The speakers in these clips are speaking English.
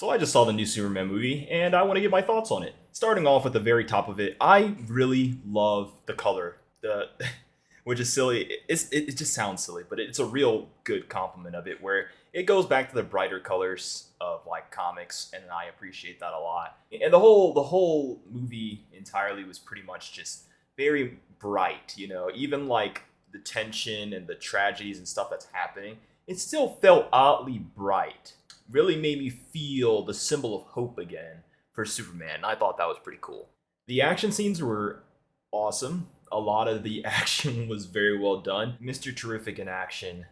So I just saw the new Superman movie, and I want to get my thoughts on it. Starting off at the very top of it, I really love the color. The which is silly. It just sounds silly, but it's a real good compliment of it, where it goes back to the brighter colors of like comics, and I appreciate that a lot. And the whole movie entirely was pretty much just very bright. Even like the tension and the tragedies and stuff that's happening, it still felt oddly bright. Really made me feel the symbol of hope again for Superman. I thought that was pretty cool. The action scenes were awesome. A lot of the action was very well done. Mr. Terrific in action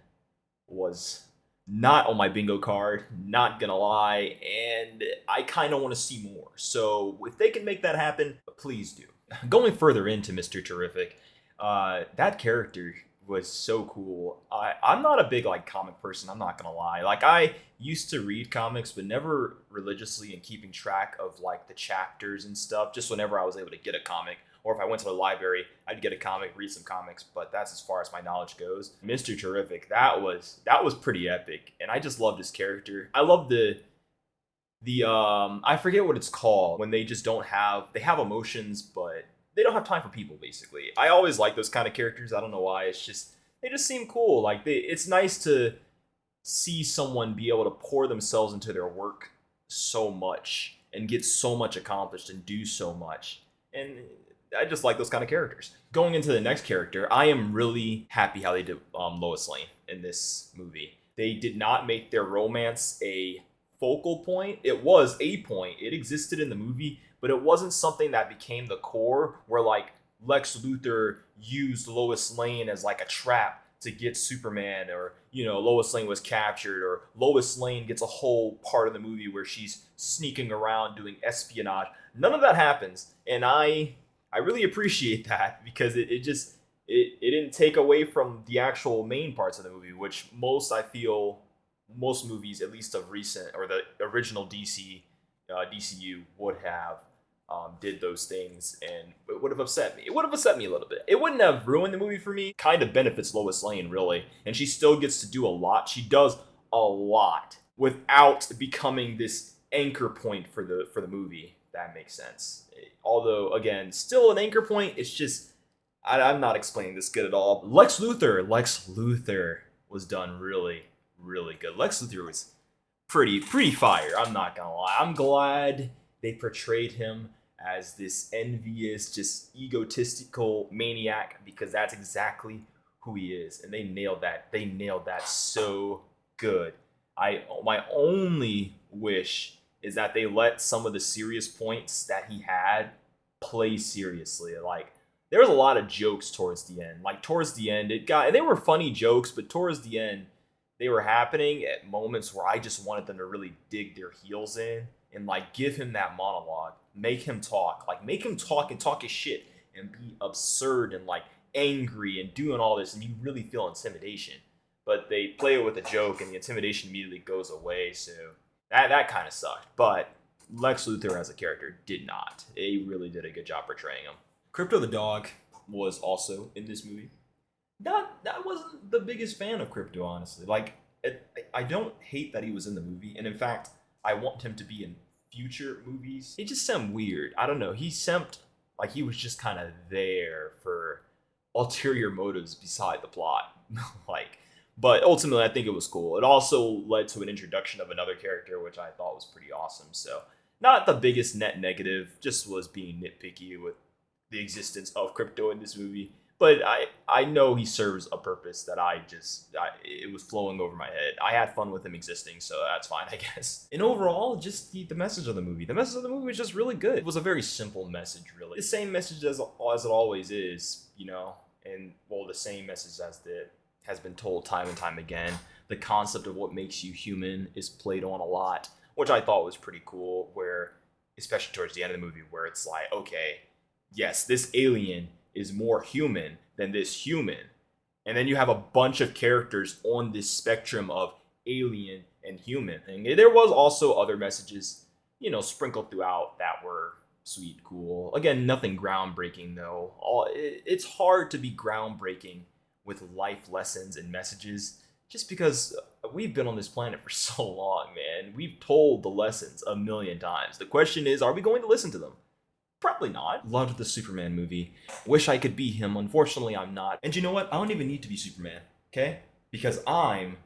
was not on my bingo card, not gonna lie, and I kind of want to see more. So if they can make that happen, please do. Going further into Mr. Terrific, that character was so cool. I'm not a big like comic person. I'm not gonna lie. Like I used to read comics, but never religiously and keeping track of like the chapters and stuff. Just whenever I was able to get a comic, or if I went to the library, I'd get a comic, read some comics. But that's as far as my knowledge goes. Mr. Terrific, that was pretty epic, and I just loved his character. I love the I forget what it's called when they just they have emotions, but they don't have time for people. Basically, I always like those kind of characters. I don't know why. It's just they just seem cool. Like it's nice to see someone be able to pour themselves into their work so much and get so much accomplished and do so much. And I just like those kind of characters. Going into the next character, I am really happy how they did Lois Lane in this movie. They did not make their romance a focal point. It was a point. It existed in the movie, but it wasn't something that became the core where like Lex Luthor used Lois Lane as like a trap to get Superman, or Lois Lane was captured, or Lois Lane gets a whole part of the movie where she's sneaking around doing espionage. None of that happens, and I really appreciate that because it didn't take away from the actual main parts of the movie, which I feel most movies, at least of recent or the original DCU, would have did those things, and it would have upset me. It would have upset me a little bit. It wouldn't have ruined the movie for me. Kind of benefits Lois Lane, really, and she still gets to do a lot. She does a lot without becoming this anchor point for the movie. That makes sense. Although, again, still an anchor point. It's just I'm not explaining this good at all. Lex Luthor was done really, really good. Lex Luthor was pretty fire. I'm not gonna lie. I'm glad they portrayed him as this envious, just egotistical maniac, because that's exactly who he is, and they nailed that. They nailed that so good. My only wish is that they let some of the serious points that he had play seriously. Like there was a lot of jokes towards the end. Like towards the end, they were funny jokes, but towards the end, they were happening at moments where I just wanted them to really dig their heels in and like give him that monologue, make him talk and talk his shit and be absurd and like angry and doing all this, and you really feel intimidation. But they play it with a joke, and the intimidation immediately goes away. So that kind of sucked. But Lex Luthor as a character did not. They really did a good job portraying him. Crypto the dog was also in this movie. That wasn't the biggest fan of Crypto, honestly. Like, I don't hate that he was in the movie, and in fact, I want him to be in future movies. It just seemed weird. I don't know. He seemed like he was just kind of there for ulterior motives beside the plot. like, but ultimately, I think it was cool. It also led to an introduction of another character, which I thought was pretty awesome. So, not the biggest net negative, just was being nitpicky with the existence of Crypto in this movie. But I know he serves a purpose that it was flowing over my head. I had fun with him existing, so that's fine, I guess. And overall, just the message of the movie. The message of the movie was just really good. It was a very simple message, really. The same message as it always is, and well, the same message has been told time and time again. The concept of what makes you human is played on a lot, which I thought was pretty cool, where, especially towards the end of the movie, where it's like, okay, yes, this alien is more human than this human. And then you have a bunch of characters on this spectrum of alien and human. And there was also other messages, sprinkled throughout that were sweet, cool. Again, nothing groundbreaking though. It's hard to be groundbreaking with life lessons and messages just because we've been on this planet for so long, man. and we've told the lessons a million times. The question is, are we going to listen to them? Probably not. Loved the Superman movie. Wish I could be him. Unfortunately, I'm not. And you know what? I don't even need to be Superman, okay? Because I'm